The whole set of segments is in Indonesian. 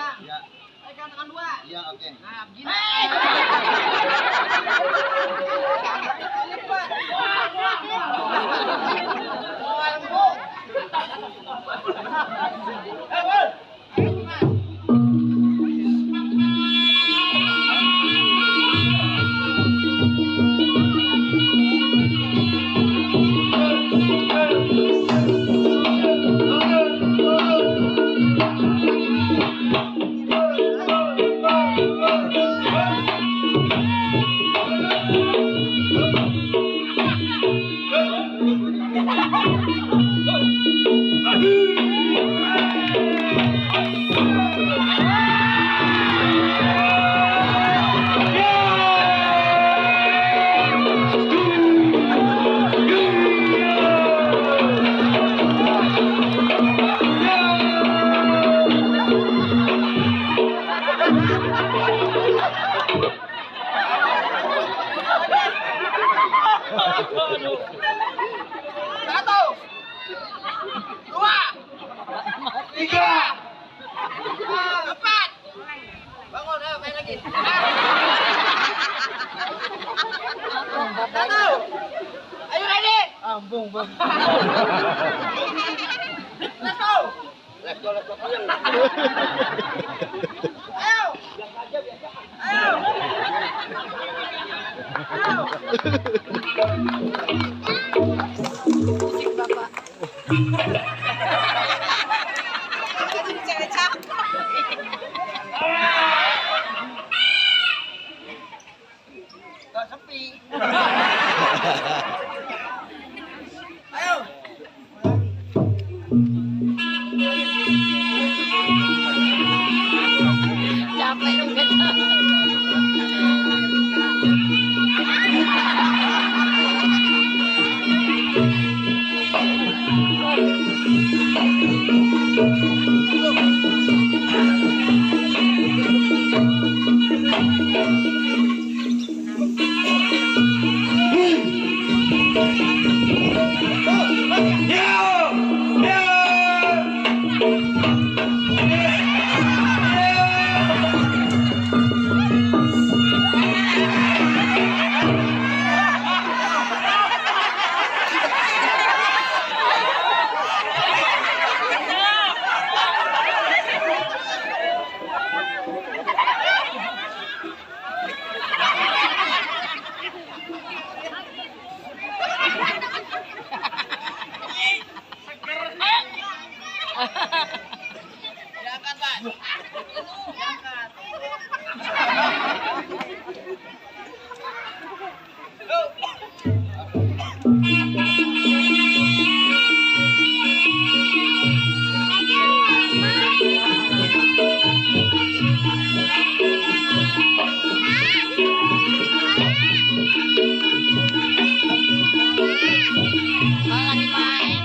pegang. Iya. Pegang tangan dua. Iya, oke. Nah, begini. Satu, dua, tiga, empat. Bangun, ayo main lagi. Satu. Ayo ready. Ambung, Bang. Let's go. Let's go. Ayo. Ayo. Musik Bapak. Tak sepi. Ayo. Capek juga. Diangkat, Pak. Diangkat. Lagi main.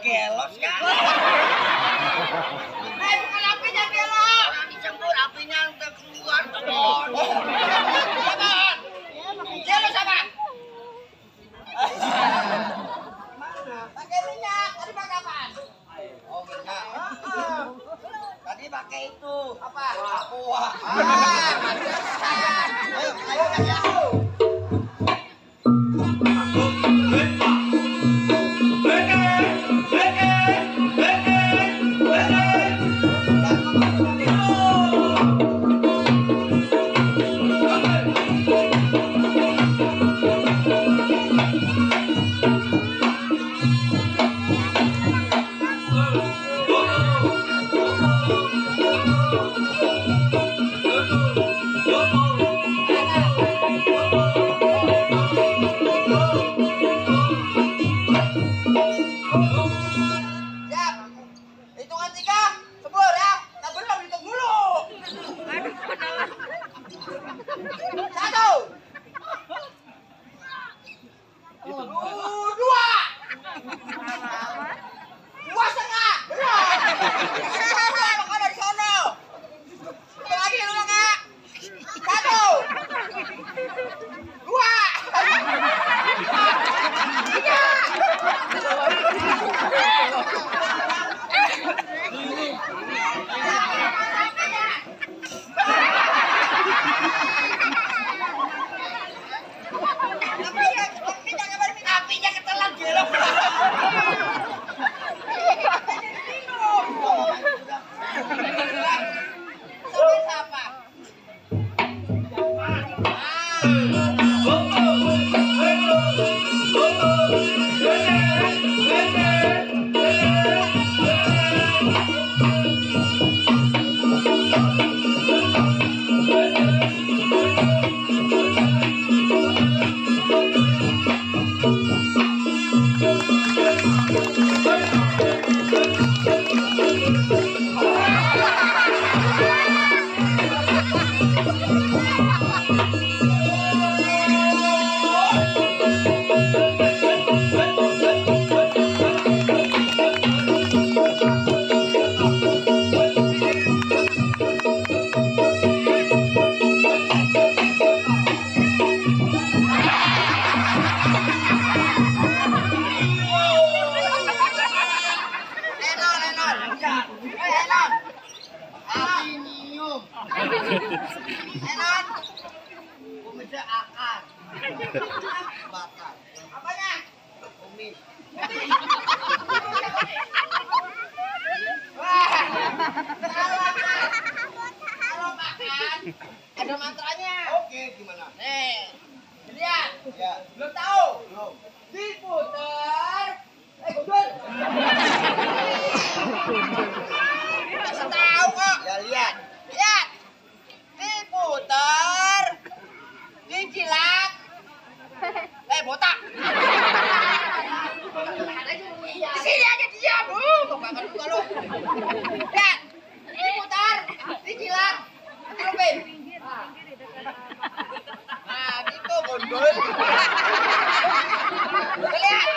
gelos kan? Bukan apinya gelos. Orang disembur apinya udah keluar. Gelos apa? Enak. Kumis akar. Bakar. Apanya? Kumis. Wah. Kalau makan ada mantranya. Oke, gimana? Nih. Lihat. Ya. Belum tahu? Belum. Diputar. Gundul. Kasih tahu kok. Ya lihat. Lihat. Diputar. Dijilat. Botak. Di sini aja diam, Bu. Kebangan juga lu. Lihat. Diputar. Dijilat. Dicelupin. Nah, gitu gundul. Lihat.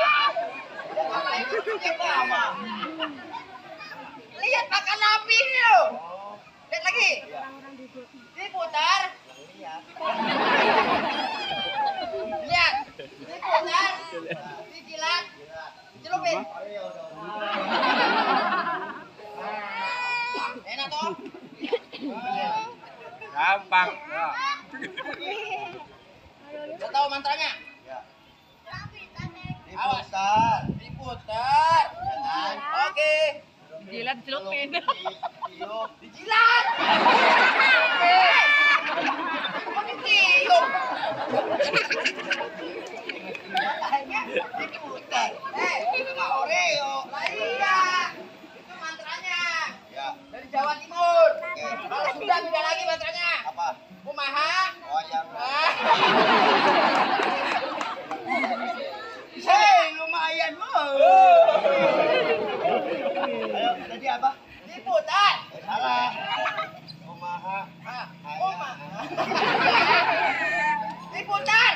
Lihat makan api ini loh. Lihat lagi. Diputar. Lihat. Diputar. Dijilat. Dicelupin. Enak toh? Gampang. Udah tahu mantranya? Ya. Awas. Diputar. Diputar. Jangan. Oke. Jilat celupin. Tiup. Dijilat. Kok ditiup? Diputar. Itu mah Oreo. Lah iya. Itu mantranya. Ya. Dari Jawa Timur. Oke. Kalau sudah beda lagi mantranya. Apa? Kumaha. Oh ya. Hei, lumayan Bu. Ayo, tadi apa? Diputar. Salah. Kumaha. Kumaha. Diputar.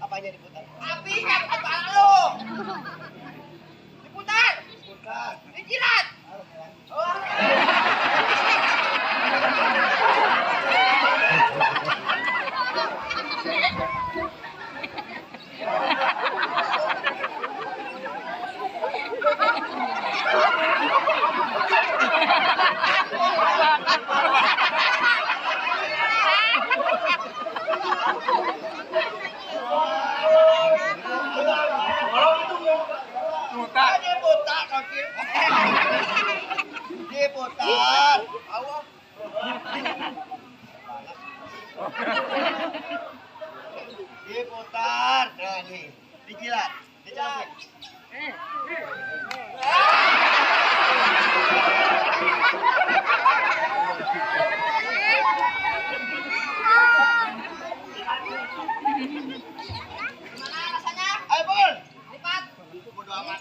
Apanya diputar? Apinya ke kepala lu. Diputar. Diputar. Dijilat. Oh. Diputar kaki. Diputar. Allah. Diputar. Nah, nih. Dijilat. Dicelupin. Gimana rasanya? Ayo, Bun. Lipat. Bodo amat.